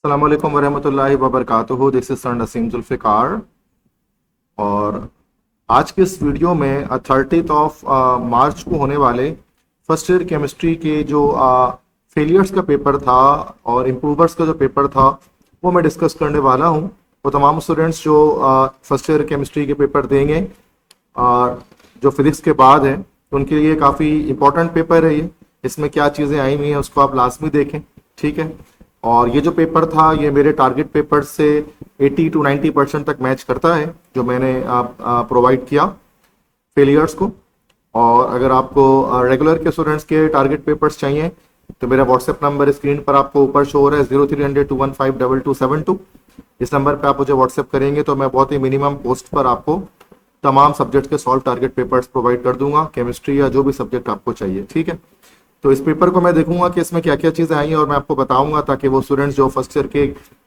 अस्सलाम वालेकुम वरहमतुल्लाहि वबरकातुहू। दिस इज सन नसीम जुल्फ़िकार। और आज के इस वीडियो में 30 ऑफ मार्च को होने वाले फर्स्ट ईयर केमिस्ट्री के जो फेलियर्स का पेपर था और इम्प्रूवर्स का जो पेपर था वो मैं डिस्कस करने वाला हूँ। वो तमाम स्टूडेंट्स जो फर्स्ट ईयर केमिस्ट्री के पेपर देंगे और जो फिजिक्स के बाद है उनके लिए काफ़ी इंपॉर्टेंट पेपर है ये। इसमें क्या चीज़ें आई हुई हैं उसको आप लाजमी देखें, ठीक है। और ये जो पेपर था ये मेरे टारगेट पेपर से 80 to 90% तक मैच करता है जो मैंने प्रोवाइड किया फेलियर्स को। और अगर आपको रेगुलर के स्टूडेंट्स के टारगेट पेपर्स चाहिए तो मेरा व्हाट्सएप नंबर स्क्रीन पर आपको ऊपर शो हो रहा है 0300-215-2272। इस नंबर पे आप मुझे व्हाट्सएप करेंगे तो मैं बहुत ही मिनिमम कॉस्ट पर आपको तमाम सब्जेक्ट के सॉल्व टारगेट पेपर्स प्रोवाइड कर दूंगा, केमिस्ट्री या जो भी सब्जेक्ट आपको चाहिए, ठीक है। तो इस पेपर को मैं देखूंगा कि इसमें क्या क्या चीज़ें आई हैं और मैं आपको बताऊंगा ताकि वो स्टूडेंट्स जो फर्स्ट ईयर के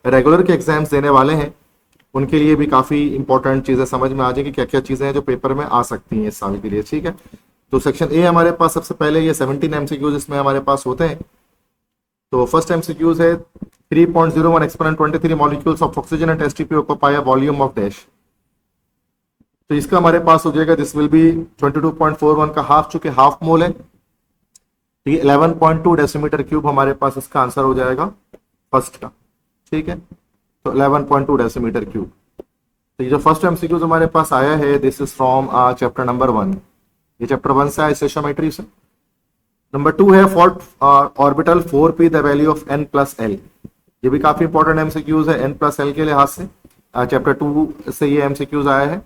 रेगुलर के एग्जाम्स देने वाले हैं उनके लिए भी काफ़ी इंपॉर्टेंट चीज़ें समझ में आ जाएगी कि क्या क्या चीज़ें हैं जो पेपर में आ सकती हैं इस साल के लिए, ठीक है। तो सेक्शन ए हमारे पास सबसे पहले ये 17 MCQs इसमें हमारे पास होते हैं। तो फर्स्ट MCQs है 3.01 exponent 23 molecules of oxygen and STP occupy volume of dash. तो इसका हमारे पास हो जाएगा दिस विल बी 22.41 का हाफ, चूंकि हाफ मोल है तो ये 11.2 डेसीमीटर क्यूब हमारे पास इसका आंसर हो जाएगा फर्स्ट का, ठीक है। तो 11.2 डेसीमीटर क्यूब। तो ये जो फर्स्ट MCQ हमारे पास आया है this is from chapter number 1। ये चैप्टर 1 से है स्टेशियोमेट्री से। नंबर 2 है for orbital 4p the value of n+l। ये भी काफी इंपॉर्टेंट MCQs है n+l के लिहाज से। चैप्टर 2 से ये MCQs आया है।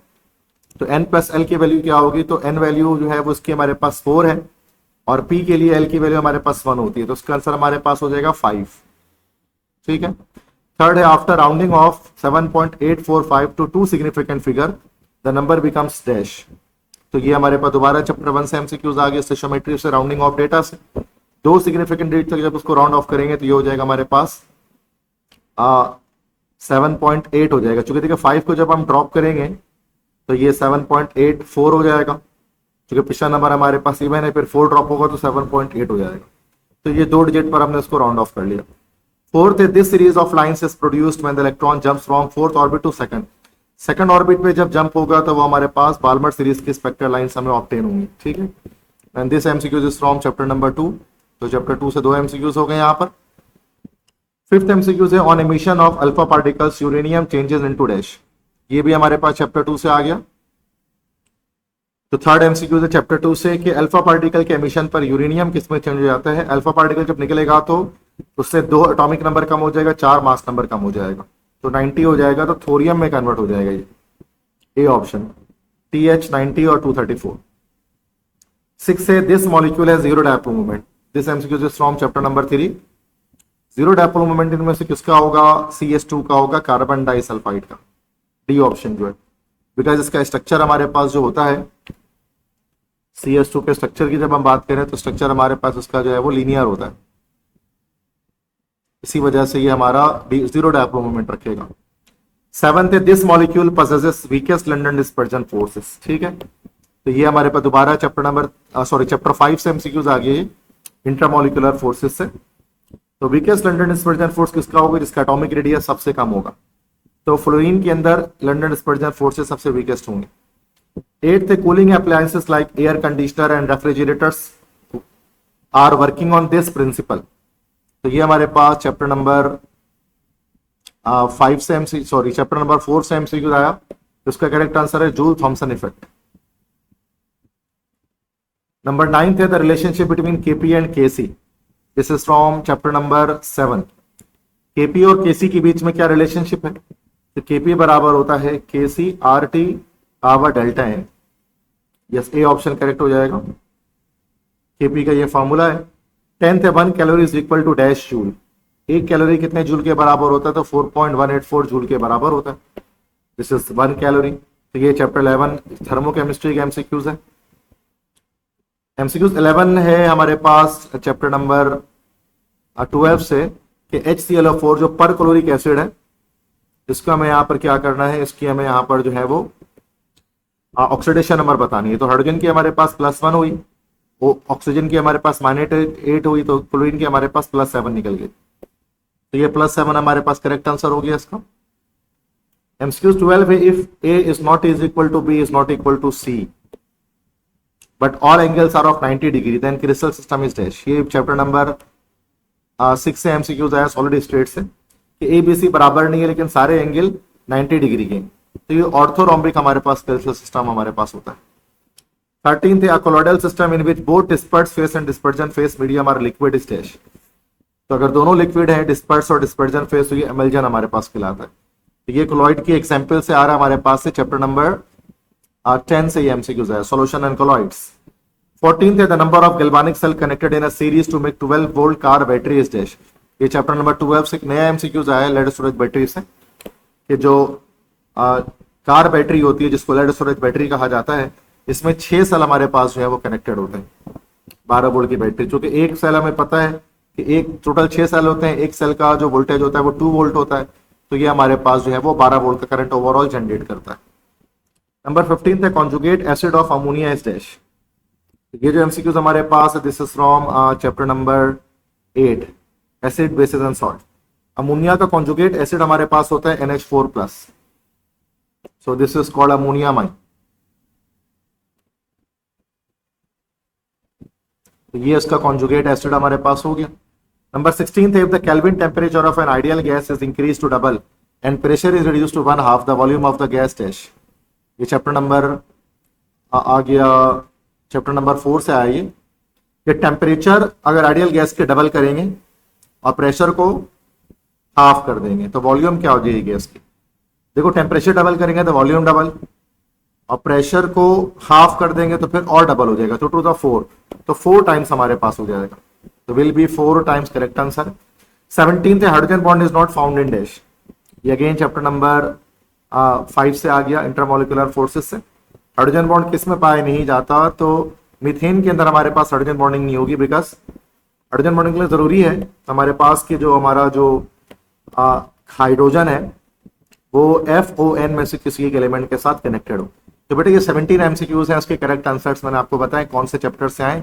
तो n+l की वैल्यू क्या होगी, तो n वैल्यू जो है वो इसकी हमारे पास 4 है और p के लिए l की वैल्यू हमारे पास 1 होती है, तो उसका आंसर हमारे पास हो जाएगा 5, ठीक है। थर्ड है after rounding off 7.845 to 2 significant figure the number becomes dash. तो ये हमारे पास दोबारा चैप्टर 1 से MCQs आ गए स्टेशियोमेट्री से, राउंडिंग ऑफ डेटा से 2 सिग्निफिकेंट डिजिट तक जब उसको राउंड ऑफ करेंगे तो ये हो जाएगा हमारे पास 7.8 हो जाएगा। चूंकि देखिए 5 को जब हम ड्रॉप करेंगे तो ये 7.84 हो जाएगा, क्योंकि पिछला नंबर हमारे पास इवन है, फिर 4 ड्रॉप होगा तो 7.8 हो जाएगा। तो ये 2 डिजिट पर हमने इसको राउंड ऑफ कर लिया। फोर्थ है this series of lines is produced when the electron jumps from fourth orbit to second orbit पे जब जंप होगा तो वो हमारे पास बाल्मर सीरीज की स्पेक्ट्रल लाइंस हमें ऑब्टेन होंगी, ठीक है। And this MCQ is from chapter number 2। तो चैप्टर 2 से 2 MCQs हो गए यहाँ पर। फिफ्थ MCQ है on emission of alpha particles uranium changes into dash. ये भी हमारे पास चैप्टर 2 से आ गया। तो थर्ड MCQ है चैप्टर 2 से कि अल्फा पार्टिकल के एमिशन पर यूरेनियम किस में चेंज हो जाता है। अल्फा पार्टिकल जब निकलेगा तो उससे 2 एटॉमिक नंबर कम हो जाएगा, 4 मास नंबर कम हो जाएगा, तो 90 हो जाएगा, तो थोरियम में कन्वर्ट हो जाएगा। ये ए ऑप्शन TH90 और 234। 6 से दिस मॉलिक्यूल है zero dipole movement. This MCQ is from chapter number 3। Zero dipole movement इनमें से किसका होगा, CS2 का होगा, कार्बन डाइसल्फाइड का, डी ऑप्शन जो है। बिकॉज इसका स्ट्रक्चर हमारे पास जो होता है CS2 के स्ट्रक्चर की जब हम बात करें तो स्ट्रक्चर हमारे पास उसका जो है वो लीनियर होता है, इसी वजह से ये हमारा जीरो डायपोल मोमेंट रखेगा। 7th है this molecule possesses weakest London dispersion forces, ठीक है। तो ये हमारे पास दोबारा चैप्टर 5 से MCQs आ गए इंट्रामोलिकुलर फोर्सेस से। तो वीकेस्ट लंडन डिस्पर्जन फोर्स किसका होगा, जिसका एटॉमिक रेडियस सबसे कम होगा। तो फ्लोरीन के अंदर लंडन डिस्पर्जन फोर्सेस सबसे वीकेस्ट होंगे। 8th है cooling appliances like air conditioner and refrigerators are working on this principle. तो ये हमारे पास चैप्टर नंबर 5 से चैप्टर नंबर 4 से MCQ आया। तो इसका करेक्ट आंसर है Joule Thomson effect. Number 9th है the relationship between KP and KC। This is from chapter number 7। KP और KC के बीच में क्या रिलेशनशिप है, तो KP बराबर होता है KC RT power delta n। Yes, A option correct हो जाएगा। KP का ये फॉर्मूला है। 10th है 1 calorie is equal to dash joule. 1 calorie कितने जूल के बराबर होता है, तो 4.184 जूल के बराबर होता है। This is 1 calorie. तो ये चैप्टर 11 थर्मोकेमिस्ट्री का MCQs है। MCQs 11 है हमारे पास चैप्टर नंबर 12 से कि HClO4 जो पर क्लोरिक एसिड है इसका हमें यहाँ पर क्या करना है, इसकी हमें यहाँ पर जो है वो ऑक्सीडेशन नंबर बतानी है। तो हाइड्रोजन की हमारे पास +1 हुई, वो ऑक्सीजन की हमारे पास -8 हुई, तो क्लोरीन की हमारे पास +7 निकल गई। तो ये +7 हमारे पास करेक्ट आंसर हो गया इसका। MCQ 12 है, if A is not is equal to B is not equal to C but all angles are of 90 degree then crystal system is dash। ये चैप्टर नंबर 6 से MCQs आया सॉलिड स्टेट से कि ABC बराबर नहीं है लेकिन सारे एंगल 90 डिग्री के, तो ये ऑर्थोरोम्बिक हमारे पास क्रिस्टल सिस्टम हमारे पास होता है। 13 थे, colloidal system in which both disperse phase and dispersion phase medium are liquid is dash. तो अगर दोनों लिक्विड है, डिस्पर्स और डिस्पर्जन फेस, तो ये एमल्जन हमारे पास कहलाता है। तो ये कोलॉइड की एग्जांपल से आ रहा है हमारे पास से चैप्टर नंबर 10 से ये एमसीक्यूज है, सॉल्यूशन एंड कोलॉइड्स। 14 थे, the number of galvanic cell connected in a series to make 12 volt car battery is dash. ये चैप्टर नंबर 12 से एक नया एमसीक्यूज आया लेड स्टोरेज बैटरी से, कि जो कार बैटरी होती है जिसको लेड स्टोरेज बैटरी कहा जाता है, इसमें 6 सेल हमारे पास जो है वो कनेक्टेड होते हैं 12 वोल्ट की बैटरी। चूंकि एक सेल हमें पता है कि एक टोटल 6 सेल होते हैं, एक सेल का जो वोल्टेज होता है वो 2 वोल्ट होता है, तो ये हमारे पास जो है वो 12 वोल्ट का करंट ओवरऑल जनरेट करता है। नंबर 15 है, conjugate acid of ammonia is dash. ये जो एमसीक्यूज हमारे पास है, this is from chapter number 8 acid basis and salt. Ammonia का कॉन्जुगेट एसिड हमारे पास होता है NH4+, so this is called ammonia mine. तो ये इसका कॉन्जुगेट एसिड हमारे पास हो गया। नंबर 16 थे, if the kelvin temperature of an ideal gas is increase to double and pressure is reduce to 1/2 the volume of the gas dash. ये chapter number आ गया, चैप्टर नंबर 4 से आया ये टेम्परेचर अगर आइडियल गैस के double करेंगे और प्रेशर को हाफ कर देंगे तो वॉल्यूम क्या हो जाएगी गैस की। देखो, टेम्परेचर डबल करेंगे तो वॉल्यूम डबल, और प्रेशर को हाफ कर देंगे तो फिर और डबल हो जाएगा, तो 2 to the 4, तो 4 टाइम्स हमारे पास हो जाएगा, तो will be 4 times correct answer. 17 थे, hydrogen bond is not found in dash. ये अगेन चैप्टर नंबर 5 से आ गया, इंटरमोलिकुलर फोर्सेस से। हाइड्रोजन बॉन्ड किस में पाया नहीं जाता, तो मीथेन के अंदर हमारे पास हाइड्रोजन बॉन्डिंग नहीं होगी, बिकॉज हाइड्रोजन बॉन्डिंग के लिए जरूरी है हमारे पास कि जो हमारा जो हाइड्रोजन है वो FON में से किसी एक एलिमेंट के साथ कनेक्टेड हो। तो बेटा ये 17 एमसीक्यूज हैं, उसके करेक्ट आंसर्स मैंने आपको बताए कौन से चैप्टर से आए।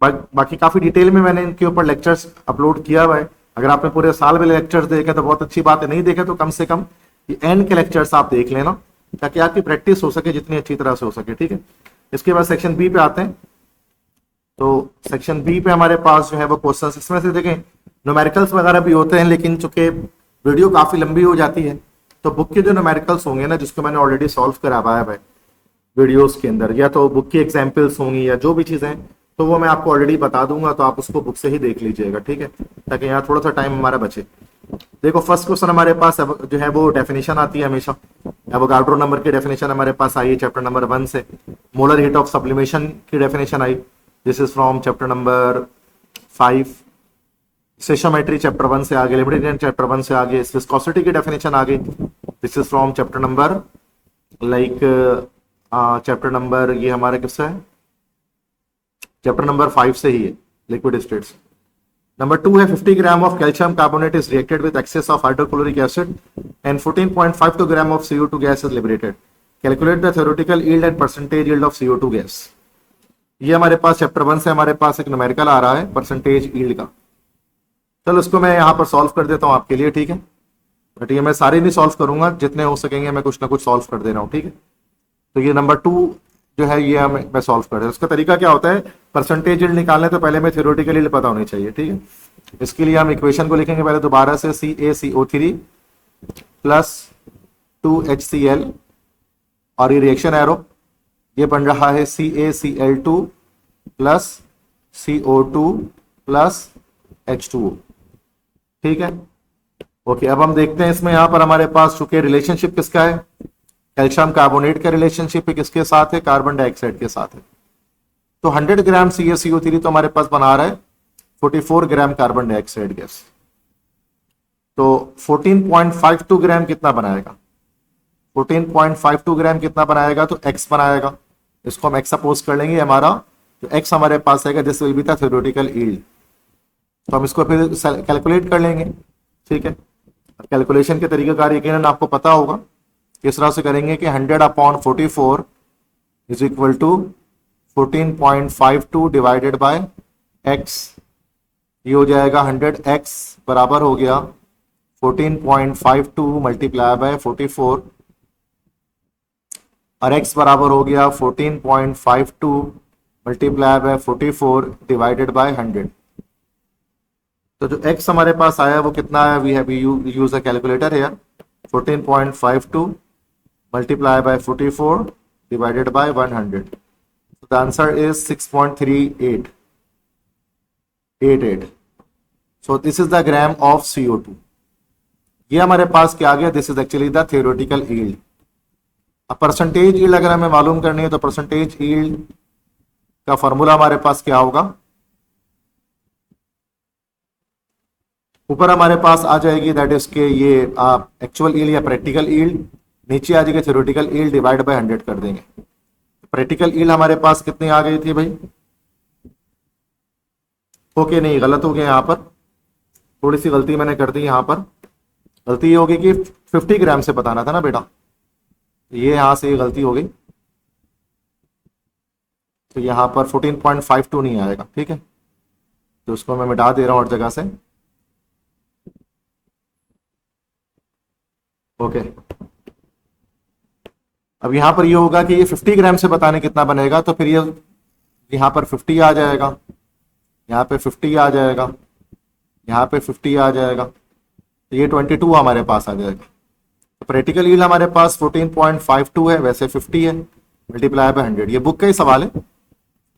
बाकी काफी डिटेल में मैंने इनके ऊपर लेक्चर्स अपलोड किया हुआ है। अगर आपने पूरे साल में लेक्चर्स देखे तो बहुत अच्छी बात है, नहीं देखे तो कम से कम ये एंड के लेक्चर्स आप देख लेना, ताकि आपकी प्रैक्टिस हो सके जितनी अच्छी तरह से हो सके, ठीक है। इसके बाद सेक्शन बी पे आते हैं। तो सेक्शन बी पे हमारे पास जो है वो क्वेश्चन, इसमें से देखें न्यूमेरिकल्स वगैरह भी होते हैं, लेकिन चूंकि वीडियो काफी लंबी हो जाती है तो बुक के जो न्यूमेरिकल्स होंगे ना, जिसको मैंने ऑलरेडी सॉल्व करवाया है वीडियोस के अंदर, या तो बुक की एग्जाम्पल्स होंगी या जो भी चीजें, तो वो मैं आपको ऑलरेडी बता दूंगा, तो आप उसको बुक से ही देख लीजिएगा, ठीक है, ताकि यहाँ थोड़ा सा टाइम हमारा बचे। देखो, फर्स्ट क्वेश्चन हमारे पास जो है वो डेफिनेशन आती है हमेशा। एवोगाड्रो नंबर की डेफिनेशन हमारे पास आई है चैप्टर नंबर 1 से। मोलर हीट ऑफ सब्लिमेशन की डेफिनेशन आई, this is from chapter number 5। Stoichiometry chapter 1 से आगे, लिमिटेड चैप्टर 1 से आगे। विस्कोसिटी की डेफिनेशन आ गई, this is from chapter number chapter number, ये हमारा किससे है, चैप्टर नंबर 5 से ही है, लिक्विड स्टेट्स। नंबर 2 है, 50 gram of calcium carbonate is reacted with excess of hydrochloric acid and 14.52 gram of CO2 gas is liberated. Calculate the theoretical yield and percentage yield of CO2 gas. ये हमारे पास chapter 1 से हमारे पास एक numerical आ रहा है percentage yield का। चलो इसको मैं यहाँ पर सॉल्व कर देता हूँ आपके लिए, ठीक है, बट ये मैं सारे नहीं सॉल्व करूंगा, जितने हो सकेंगे मैं कुछ ना कुछ सॉल्व कर दे रहा हूँ, ठीक है। तो ये नंबर 2 जो है ये मैं सॉल्व कर रहा हूँ। इसका तरीका क्या होता है, परसेंटेज यील्ड निकालने तो पहले में थ्योरेटिकल यील्ड पता होनी चाहिए, ठीक है। इसके लिए हम इक्वेशन को लिखेंगे पहले दोबारा से, CaCO3 प्लस 2HCl, और ये रिएक्शन एरो ये बन रहा है CaCl2 plus CO2 plus H2O, ठीक है। ओके, अब हम देखते हैं इसमें, यहां पर हमारे पास चूंकि रिलेशनशिप किसका है, कैल्शियम कार्बोनेट का रिलेशनशिप किसके साथ है, कार्बन डाइऑक्साइड के साथ है। तो 100 ग्राम CaCO3 तो हमारे पास बना रहा है 44 ग्राम कार्बन डाइऑक्साइड गैस। तो 14.52 ग्राम कितना बनाएगा, 14.52 ग्राम कितना बनाएगा, तो X बनाएगा। इसको हम X सपोज कर लेंगे हमारा, तो X हमारे पास आएगा, this will be the theoretical yield. तो हम इसको फिर कैलकुलेट कर लेंगे, ठीक है। कैलकुलेशन के तरीकेकार यकीनन आपको पता होगा, किस तरह से करेंगे कि 100/44 is equal to 14.52 divided by x, ये हो जाएगा 100x बराबर हो गया 14.52 मल्टीप्लाई बाय 44 और x बराबर हो गया 14.52 मल्टीप्लाई बाय 44 डिवाइडेड बाय 100। तो जो x हमारे पास आया वो कितना आया, we have use a calculator here, 14.52 multiply by 44 divided by 100। So the answer is 6.3888. So this is the gram of CO2. ये हमारे पास क्या आ गया, this is actually the theoretical yield. अब परसेंटेज यील्ड अगर हमें मालूम करनी है तो परसेंटेज यील्ड का फॉर्मूला हमारे पास क्या होगा, ऊपर हमारे पास आ जाएगी दैट इज के ये एक्चुअल यील्ड या प्रैक्टिकल यील्ड, नीचे आ जाएगी थियोरेटिकल यील्ड डिवाइड बाय 100 कर देंगे। प्रैक्टिकल यील्ड हमारे पास कितनी आ गई थी भाई, ओके नहीं गलत हो गया, यहाँ पर थोड़ी सी गलती मैंने कर दी, यहाँ पर गलती ये होगी कि 50 ग्राम से बताना था ना बेटा, ये यहां से ये गलती हो गई, तो यहाँ पर 14.52 नहीं आएगा, ठीक है, तो उसको मैं मिटा दे रहा हूं हर जगह से, ओके। अब यहां पर ये होगा कि ये 50 ग्राम से बताने कितना बनेगा, तो फिर ये यहाँ पर 50 आ जाएगा, यहाँ पे 50 आ जाएगा, यहाँ पे 50 आ जाएगा, तो ये 22 हमारे पास आ जाएगा। तो प्रैक्टिकल यील्ड हमारे पास 14.52 है, वैसे 50 है, मल्टीप्लाई बाय 100। ये बुक का ही सवाल है, तो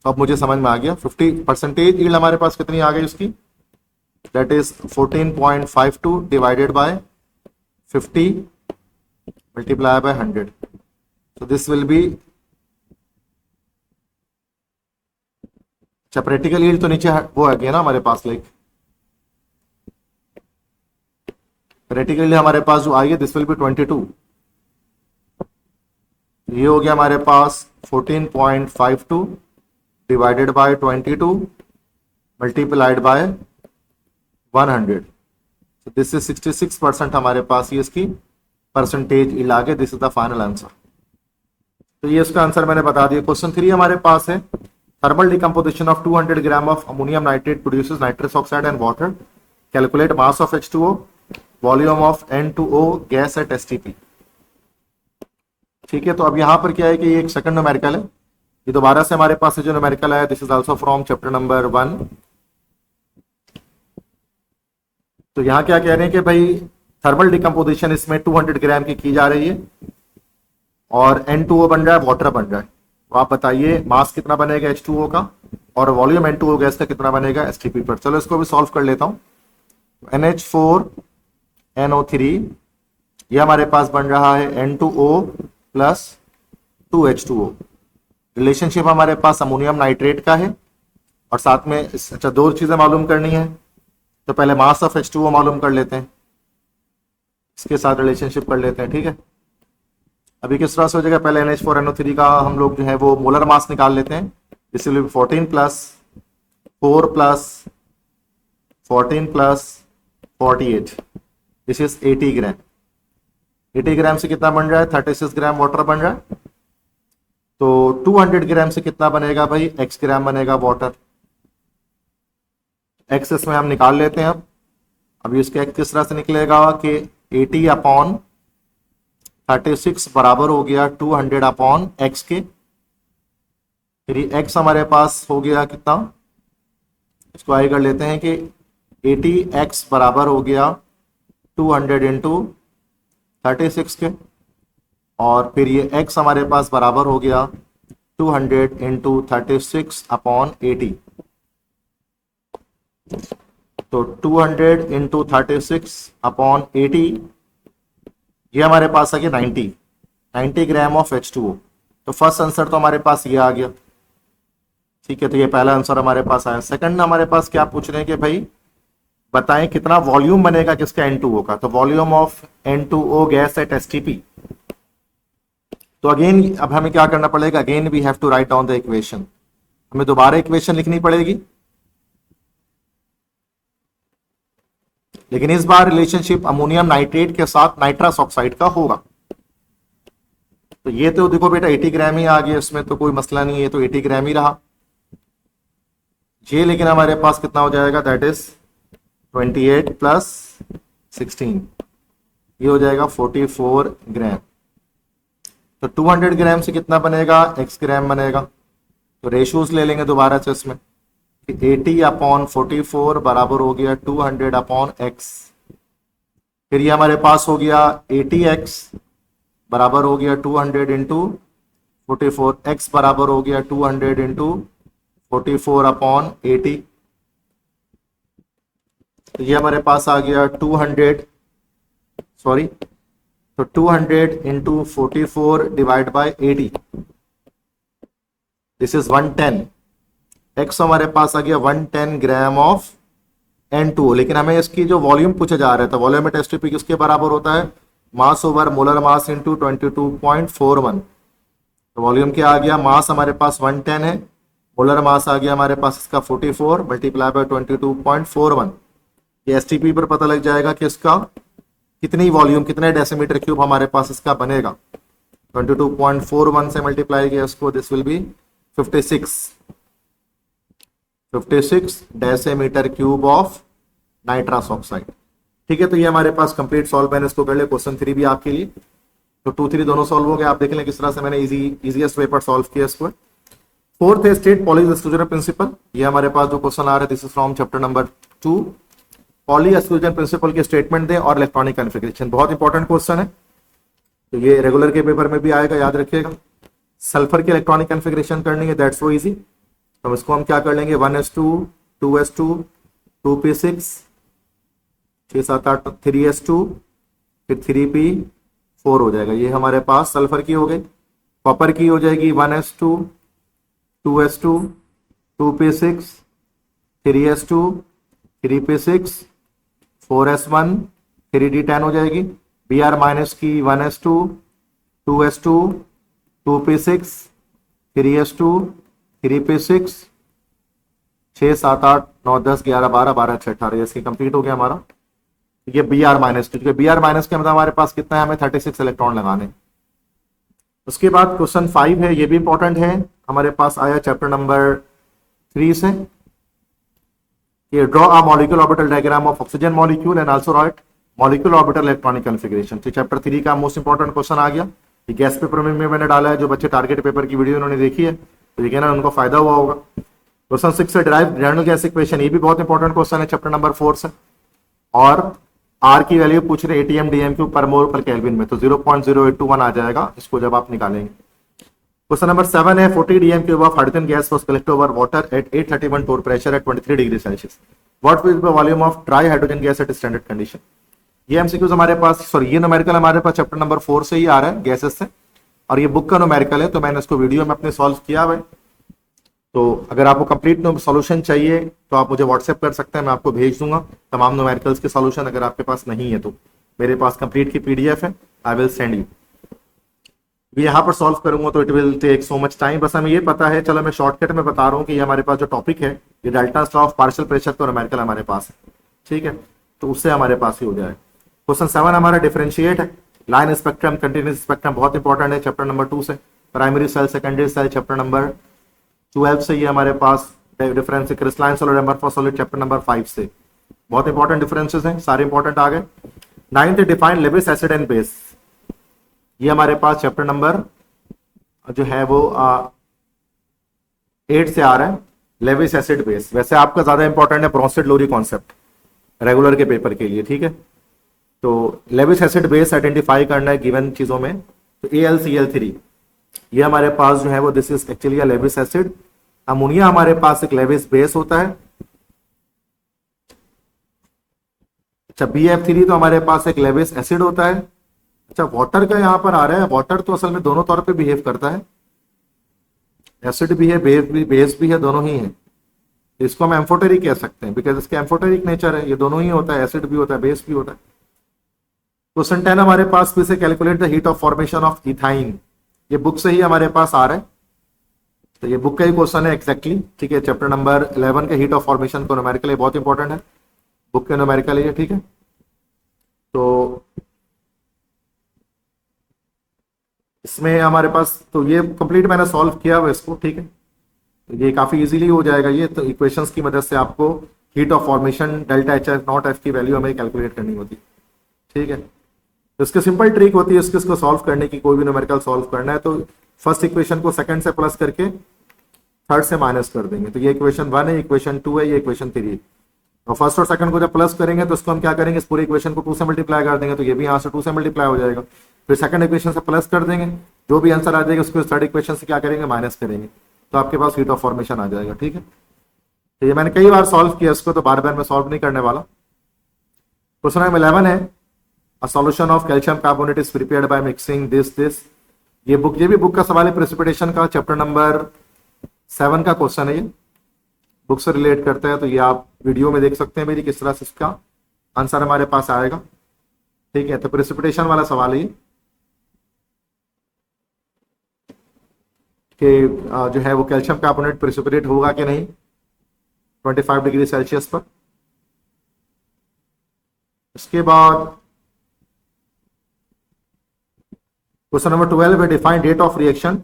अब मुझे समझ में आ गया। 50 परसेंटेज यील्ड हमारे पास कितनी आ गई उसकी, that is 14.52 divided bye 50 multiply by 100। So this will be, अच्छा प्रैक्टिकल यील्ड तो नीचे वो आ गया ना हमारे पास, लाइक प्रैक्टिकल यील्ड हमारे पास जो आई है दिस विल बी 22, ये हो गया हमारे पास 14.52 divided bye 22 multiplied by 100। So this is 66% हमारे पास ये इसकी परसेंटेज यील्ड आ गई। This is the final answer. तो ये इसका आंसर मैंने बता दिया। क्वेश्चन 3 हमारे पास है, thermal decomposition of 200 gram of ammonium nitrate produces nitrous oxide and water, calculate mass of H2O, volume of N2O gas at STP। ठीक है, तो अब यहां पर क्या है कि ये एक सेकंड न्यूमेरिकल है, ये दोबारा से हमारे पास जो न्यूमेरिकल है, this is also from chapter number 1। तो यहां क्या कह रहे हैं कि भाई थर्मल डिकम्पोजिशन इसमें 200 ग्राम की जा रही है और N2O बन रहा है, वाटर बन रहा है। तो आप बताइए मास कितना बनेगा H2O का और वॉल्यूम N2O गैस का कितना बनेगा STP पर। चलो इसको भी सॉल्व कर लेता हूं। NH4NO3 ये हमारे पास बन रहा है N2O प्लस 2H2O। रिलेशनशिप हमारे पास अमोनियम नाइट्रेट का है और साथ में अच्छा दो चीजें मालूम करनी है, तो पहले मास ऑफ H2O मालूम कर लेते हैं, इसके साथ रिलेशनशिप कर लेते हैं। ठीक है, अभी किस तरह से हो जाएगा, पहले NH4NO3 का हम लोग जो है वो मोलर मास निकाल लेते हैं। इसलिए 14 plus 4 plus 14 plus 48, this is 80 ग्राम। 80 ग्राम से कितना बन रहा है, 36 ग्राम वाटर बन रहा है। तो 200 ग्राम से कितना बनेगा भाई, x ग्राम बनेगा वाटर। x इसमें हम निकाल लेते हैं। अब इसका x किस तरह से निकलेगा कि 80 अपॉन 36 बराबर हो गया 200 अपॉन x के। फिर x हमारे पास हो गया कितना, इसको आगे कर लेते हैं कि 80x बराबर हो गया 200 इंटू 36 के, और फिर ये x हमारे पास बराबर हो गया 200 इंटू 36 अपॉन 80। तो 200 इंटू 36 अपॉन 80, ये हमारे पास आ गया 90 ग्राम ऑफ H2O। तो फर्स्ट आंसर तो हमारे पास ये आ गया। ठीक है, तो ये पहला आंसर हमारे पास आया। सेकंड हमारे पास क्या पूछ रहे हैं कि भाई बताएं कितना वॉल्यूम बनेगा किसका N2O का, तो volume of N2O gas at STP। तो अगेन अब हमें क्या करना पड़ेगा, again we have to write down the equation. हमें दोबारा इक्वेशन लिखनी पड़ेगी, लेकिन इस बार रिलेशनशिप अमोनियम नाइट्रेट के साथ नाइट्रस ऑक्साइड का होगा। तो ये तो देखो बेटा 80 ग्राम ही आ गया, इसमें तो कोई मसला नहीं है, तो 80 ग्राम ही रहा ये। लेकिन हमारे पास कितना हो जाएगा, दैट इज 28 प्लस 16, ये हो जाएगा 44 ग्राम। तो 200 ग्राम से कितना बनेगा, x ग्राम बनेगा। तो रेशियोज ले लेंगे दोबारा से इसमें, 80/44 बराबर हो गया 200/x। फिर ये हमारे पास हो गया 80x बराबर हो गया 200 इंटू 44, x बराबर हो गया 200 इंटू 44/80। तो ये हमारे पास आ गया 200 into 44 divide by 80, this is 110। X हमारे पास आ गया 110 ग्राम ऑफ N2O, लेकिन हमें इसकी जो वॉल्यूम पूछा जा रहा था, वॉल्यूमेट एसटीपी किसके बराबर होता है, मास ओवर मोलर मास इंटू 22.41। तो वॉल्यूम क्या आ गया, मास हमारे पास 110 है, मोलर मास आ गया हमारे पास इसका 44 मल्टीप्लाई बाय 22.41। ये एसटीपी पर पता लग जाएगा कि इसका कितनी वॉल्यूम, कितने डेसीमीटर क्यूब हमारे पास इसका बनेगा। 22.41 से मल्टीप्लाई किया इसको, this will be 56 decimetre cube of nitrous oxide. ठीक है, तो ये हमारे पास कंप्लीट सॉल्व, मैंने इसको कर लिया। क्वेश्चन 3 भी आपके लिए, तो 2, 3 दोनों सॉल्व हो गए। आप देख लें किस तरह से मैंने इजीएस्ट वे पर सॉल्व किया इसको। फोर्थ है स्टेट पॉली एक्सक्लूजन प्रिंसिपल। ये हमारे पास जो क्वेश्चन आ रहा है, this is from chapter number 2। Poly exclusion principle के स्टेटमेंट दें और इलेक्ट्रॉनिक कॉन्फ़िगरेशन, बहुत इंपॉर्टेंट क्वेश्चन है। तो ये रेगुलर के पेपर में भी आएगा, याद रखिएगा। सल्फर की इलेक्ट्रॉनिक कॉन्फ़िगरेशन करनी है, दैट्स सो इजी। तो इसको हम क्या कर लेंगे, 1s2 2s2 2p6 6 7 8 3s2 फिर 3p4 हो जाएगा। ये हमारे पास सल्फर की हो गई। कॉपर की हो जाएगी 1s2 2s2 2p6 3s2 3p6 4s1 3d10 हो जाएगी। Br माइनस की 1s2 2s2 2p6 3s2 3p6 6 7 8 9 10 11 12 12 6 18, इसकी कंप्लीट हो गया हमारा। ये Br माइनस, क्योंकि Br माइनस के मतलब हमारे पास कितना है, हमें 36 इलेक्ट्रॉन लगाने। उसके बाद क्वेश्चन 5 है, ये भी इंपॉर्टेंट है, हमारे पास आया चैप्टर नंबर 3 से। ये draw a molecule orbital diagram of oxygen molecule and also right molecule orbital electronic configuration. तो चैप्टर 3 का मोस्ट इंपॉर्टेंट क्वेश्चन आ गया। ये गैस पेपर में मैंने डाला है, जो बच्चे टारगेट पेपर की वीडियो उन्होंने देखी है तो ये कहना उनको फायदा हुआ होगा। क्वेश्चन 6 से डिराइव ग्रेनुलर गैस इक्वेशन, ये भी बहुत इंपॉर्टेंट क्वेश्चन है चैप्टर नंबर 4 से। और आर की वैल्यू पूछ रहे ATM DMQ पर मोल पर केल्विन में, तो 0.0821 आ जाएगा इसको जब आप निकालेंगे। क्वेश्चन नंबर 7 है 40 DMQ of hydrogen gas was collected over water at 831 torr pressure at 23 degree Celsius. What will be the volume of dry hydrogen gas at standard condition. ये एमसीक्यूज हमारे पास, सॉरी ये न्यूमेरिकल हमारे पास chapter number 4 से ही आ रहा है, gases से, और ये बुक का न्यूमेरिकल है, तो मैंने इसको वीडियो में अपने सॉल्व किया हुआ है। तो अगर आपको कंप्लीट सॉल्यूशन चाहिए तो आप मुझे व्हाट्सएप कर सकते हैं, मैं आपको भेज दूंगा तमाम न्यूमेरिकल्स के सॉल्यूशन। अगर आपके पास नहीं है तो मेरे पास कंप्लीट की PDF है, आई विल सेंड यू। यहाँ पर सॉल्व करूंगा तो it will take so much time. बस हमें ये पता है, चलो मैं शॉर्टकट में बता रहा हूँ कि ये हमारे पास जो टॉपिक है, ये deltas law of partial pressure तो न्यूमेरिकल हमारे पास है, ठीक है, तो उससे हमारे पास ही हो जाए। क्वेश्चन 7 हमारा डिफरेंशिएट है लाइन स्पेक्ट्रम कंटिन्यूस स्पेक्ट्रम, बहुत इंपॉर्टेंट है चैप्टर नंबर 2 से। Primary cell secondary cell chapter number 12 से, ये हमारे पास difference crystalline solid amorphous solid chapter number 5 से, बहुत इंपॉर्टेंट डिफरेंसेस हैं, सारे इंपॉर्टेंट आ गए। 9th define Lewis acid and base, ये हमारे पास चैप्टर नंबर जो है वो 8 से आ रहा है, लेविस एसिड बेस। वैसे आपका ज्यादा इंपॉर्टेंट है ब्रोंस्टेड लोरी कॉन्सेप्ट रेगुलर के पेपर के लिए, ठीक है। तो लेविस एसिड बेस आइडेंटिफाई करना है गिवन चीजों में, तो AlCl3 ये हमारे पास जो है वो this is actually Lewis acid. Ammonia हमारे पास एक लेविस बेस होता है। अच्छा BF3 तो हमारे पास एक लेविस एसिड होता है। अच्छा वाटर का यहां पर आ रहा है, वाटर तो असल में दोनों तौर पे बिहेव करता है, एसिड भी है बेस भी है, दोनों ही है। इसको हम एम्फोटेरिक कह सकते हैं बिकॉज इसके एम्फोटेरिक नेचर है, ये दोनों ही होता है, एसिड भी होता है बेस भी होता है। क्वेश्चन 10 हमारे पास फिर से calculate the heat of formation of ethyne, ये बुक से ही हमारे पास आ रहा है, तो ये बुक का ही क्वेश्चन है एग्जैक्टली, ठीक है। चैप्टर नंबर 11 के हीट ऑफ फॉर्मेशन को न्यूमेरिकल बहुत इंपॉर्टेंट है, बुक के न्यूमेरिकल है, ठीक है। तो इसमें हमारे पास, तो ये कंप्लीट मैंने सॉल्व किया हुआ इसको, ठीक है, तो ये काफी इजीली हो जाएगा ये। तो इक्वेशंस की मदद से आपको heat of formation delta HF not F की वैल्यू हमें कैलकुलेट करनी होती है। ठीक है। तो इसकी सिंपल ट्रिक होती है इसको सॉल्व करने की, कोई भी न्यूमेरिकल सॉल्व करना है तो फर्स्ट इक्वेशन को सेकंड से प्लस करके थर्ड से माइनस कर देंगे। तो ये इक्वेशन 1 है, इक्वेशन 2 है, ये इक्वेशन 3 है। और फर्स्ट और सेकंड को जब प्लस करेंगे तो उसको हम क्या करेंगे, इस पूरी इक्वेशन को 2 से मल्टीप्लाई कर देंगे, तो ये भी यहाँ से 2 से मल्टीप्लाई हो जाएगा। फिर सेकंड इक्वेशन से प्लस कर देंगे, जो भी आंसर आ जाएगा उसको थर्ड इक्वेशन से क्या करेंगे, माइनस करेंगे, तो आपके पास हीट ऑफ फॉर्मेशन आ जाएगा। ठीक है, तो ये मैंने कई बार सॉल्व किया इसको, तो बार बार मैं सॉल्व नहीं करने वाला। क्वेश्चन नंबर 11 है, a solution of calcium carbonate is prepared by mixing this. ये भी बुक का सवाल है, प्रेसिपिटेशन का, चैप्टर नंबर 7 का क्वेश्चन है। ये बुक से रिलेट करता है, तो ये आप वीडियो में देख सकते हैं मेरी किस तरह से इसका आंसर हमारे पास आएगा। ठीक है, तो प्रेसिपिटेशन वाला सवाल है कि जो है वो कैल्शियम कार्बोनेट प्रेसिपिटेट होगा कि नहीं 25 डिग्री सेल्सियस पर। इसके बाद क्वेश्चन नंबर 12 है, define date of reaction,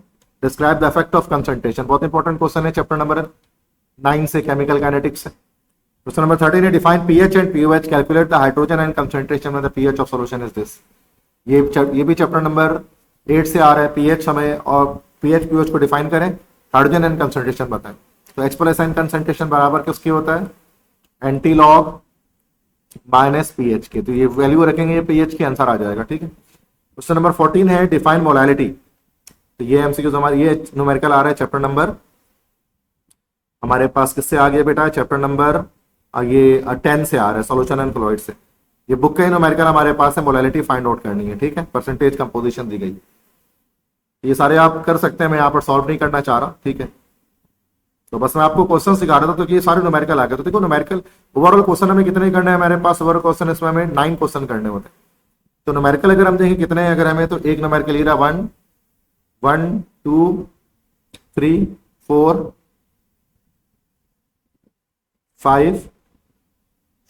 describe the effect of concentration. बहुत इंपॉर्टेंट क्वेश्चन है, चैप्टर नंबर 9 से, केमिकल काइनेटिक्स से। क्वेश्चन नंबर 13 है, define pH and pOH, calculate the hydrogen and concentration of the pH of solution is this. ये भी chapter number 8 से आ रहा है। पीएच हमें और पीएच पीओएच को डिफाइन करें, हाइड्रोजन एंड कंसंट्रेशन बताएं। तो H प्लस एन कंसंट्रेशन बराबर किसके होता है, एंटी लॉग माइनस पीएच के। तो ये वैल्यू रखेंगे, ये पीएच के आंसर आ जाएगा। ठीक है, क्वेश्चन नंबर 14 है, डिफाइन मोलैलिटी। तो ये एमसीक्यूज हमारे, ये न्यूमेरिकल आ रहा है चैप्टर नंबर हमारे पास किससे आ गया बेटा, चैप्टर नंबर ये 10 से आ रहा है, सॉल्यूशन एंड क्लोराइड से। ये बुक का ही न्यूमेरिकल हमारे पास है, मोलैलिटी फाइंड आउट करनी है। ठीक है, परसेंटेज कंपोजिशन दी गई, ये सारे आप कर सकते हैं, मैं यहाँ पर सॉल्व नहीं करना चाह रहा। ठीक है, तो बस मैं आपको क्वेश्चन सिखा रहा था, तो ये सारे न्यूमेरिकल आ गए। तो देखो न्यूमेरिकल ओवरऑल क्वेश्चन हमें कितने करने हैं, हमारे पास ओवरऑल क्वेश्चन इसमें हमें 9 क्वेश्चन करने होते हैं। तो न्यूमेरिकल अगर हम देखें कितने हैं, अगर हमें, तो एक न्यूमेरिकल रहा 1 1 2 3 4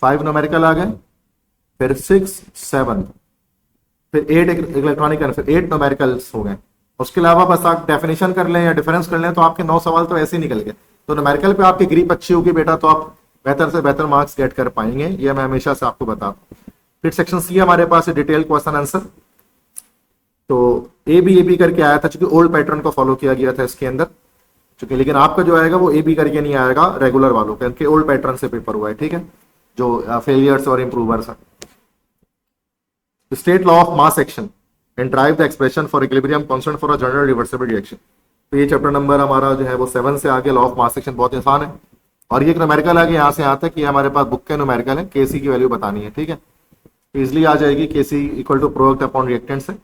5 न्यूमेरिकल आ गए, फिर 6 7, फिर 8 इलेक्ट्रॉनिक, फिर 8 न्यूमेरिकल्स हो गए। उसके अलावा बस आप डेफिनेशन कर लें या डिफरेंस कर लें, तो आपके 9 सवाल तो ऐसे ही निकल गए। तो न्यूमेरिकल पे आपकी ग्रिप अच्छी होगी बेटा, तो आप बेहतर से बेहतर मार्क्स गेट कर पाएंगे, ये मैं हमेशा से आपको बताता हूँ। फिर सेक्शन सी हमारे पास है, डिटेल क्वेश्चन आंसर। तो ए बी करके आया था, चूंकि ओल्ड पैटर्न को फॉलो किया गया था इसके अंदर, चूंकि, लेकिन आपका जो आएगा वो ए बी करके नहीं आएगा रेगुलर वालों का, इनके ओल्ड पैटर्न से पेपर हुआ है। ठीक है, जो फेलियर्स और इंप्रूवर्स है। State law of mass action and drive the expression for equilibrium constant for a general reversible reaction. तो ये चैप्टर नंबर हमारा जो है वो 7 से आगे, लॉ ऑफ मास एक्शन बहुत आसान है। और ये एक न्यूमेरिकल आगे यहाँ से यहाँ तक, ये हमारे पास बुक के न्यूमेरिकल है, केसी की वैल्यू बतानी है। ठीक है, इजिली आ जाएगी, KC equal to product upon reactant से।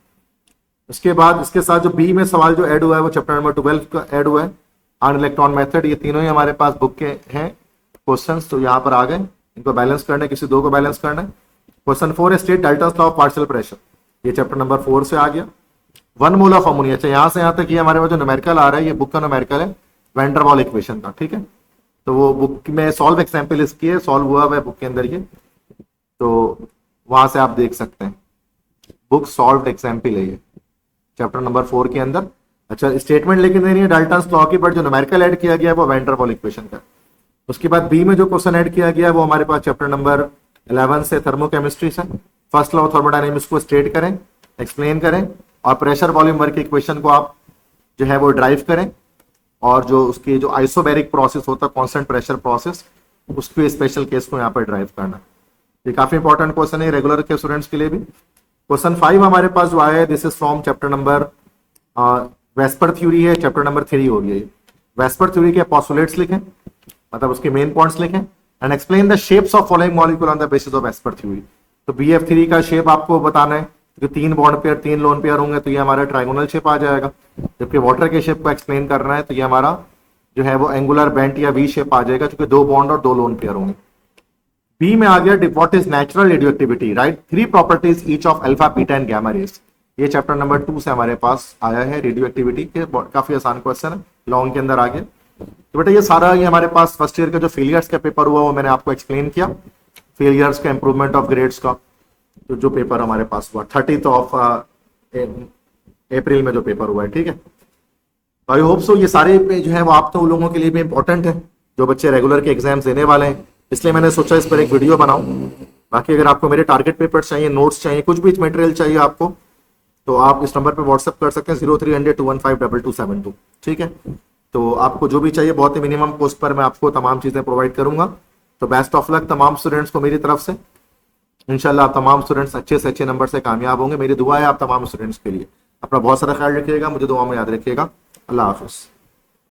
उसके बाद इसके साथ जो बी में सवाल जो ऐड हुआ है वो चैप्टर नंबर 12 का ऐड हुआ है, ऑन इलेक्ट्रॉन मेथड। ये तीनों ही हमारे पास बुक के हैं क्वेश्चंस, तो यहाँ पर आ गए, इनको बैलेंस करना है, किसी दो को बैलेंस करना है। क्वेश्चन 4 है, state Dalton's law of partial pressure. ये चैप्टर नंबर 4 से आ गया। 1 मोल ऑफ अमोनिया, अच्छा यहाँ से यहाँ तक ये हमारे पास जो न्यूमेरिकल आ रहा है, ये बुक का न्यूमेरिकल है वैन डर वाल इक्वेशन का। ठीक है, तो वो बुक में सॉल्व एग्जाम्पल इसकी है, सॉल्व हुआ है बुक के अंदर ये, तो वहां से आप देख सकते हैं, बुक सॉल्व एग्जाम्पल है ये चैप्टर नंबर 4 के अंदर। अच्छा, स्टेटमेंट लेकिन नहीं है डाल्टन्स लॉ की, बट जो न्यूमेरिकल ऐड किया गया है वो वैन डर वाल इक्वेशन का। उसके बाद बी में जो क्वेश्चन ऐड किया गया है वो हमारे पास चैप्टर नंबर 11 से, थर्मोकेमिस्ट्री से। फर्स्ट लॉ ऑफ थर्मोडायनेमिक्स को स्टेट करें, एक्सप्लेन करें, और प्रेशर वॉल्यूम वर्क इक्वेशन को आप जो है वो ड्राइव करें, और जो उसकी जो आइसोबैरिक प्रोसेस होता है, कांस्टेंट प्रेशर प्रोसेस, उसके स्पेशल केस को यहाँ पर ड्राइव करना। ये काफी इंपॉर्टेंट क्वेश्चन है रेगुलर के स्टूडेंट्स के लिए भी। क्वेश्चन 5 हमारे पास जो आया है, this is from chapter number VSEPR theory है, चैप्टर नंबर 3 हो गया। वेस्पर थ्योरी के पोस्टुलेट्स लिखें, मतलब उसके मेन पॉइंट्स लिखें, and explain the shapes of following molecule on the basis of VSEPR theory. तो BF3 का शेप आपको बताना है, क्योंकि 3 बॉन्ड पेयर 3 लोन पेयर होंगे, तो ये हमारा ट्राइगोनल शेप आ जाएगा। जबकि वाटर के शेप को एक्सप्लेन करना है, तो ये हमारा जो है वो एंगुलर बेंट या वी शेप आ जाएगा, क्योंकि 2 बॉन्ड और 2 लोन पेयर होंगे। बी में आ गया, what is natural radioactivity, right 3 properties each of alpha, beta and gamma rays. ये चैप्टर नंबर 2 से हमारे पास आया है, रेडियोएक्टिविटी के, काफी आसान क्वेश्चन है, लॉन्ग के अंदर आ गया। तो बेटा ये सारा ये हमारे पास फर्स्ट ईयर का जो फेलियर्स का पेपर हुआ वो मैंने आपको एक्सप्लेन किया, फेलियर्स का, इंप्रूवमेंट ऑफ ग्रेड्स का। तो जो पेपर हमारे पास हुआ 30 अप्रैल में जो पेपर हुआ है, ठीक है। आई होप सो ये सारे जो है वो आप तो लोगों के लिए भी इंपॉर्टेंट है, जो बच्चे रेगुलर के एग्जाम्स देने वाले हैं, इसलिए मैंने सोचा इस पर एक वीडियो बनाऊं। बाकी अगर आपको मेरे टारगेट पेपर चाहिए, नोट्स चाहिए, कुछ भी मटेरियल चाहिए आपको, तो आप इस नंबर पे व्हाट्सअप कर सकते हैं 0300-215-2272। ठीक है, तो आपको जो भी चाहिए बहुत ही मिनिमम कॉस्ट पर मैं आपको तमाम चीज़ें प्रोवाइड करूंगा। तो बेस्ट ऑफ लक तमाम स्टूडेंट्स को मेरी तरफ से। इंशाल्लाह आप तमाम स्टूडेंट्स अच्छे से अच्छे नंबर से कामयाब होंगे। मेरी दुआ है आप तमाम स्टूडेंट्स के लिए। अपना बहुत सारा ख्याल रखिएगा, मुझे दुआ में याद रखिएगा। अल्लाह हाफिज़।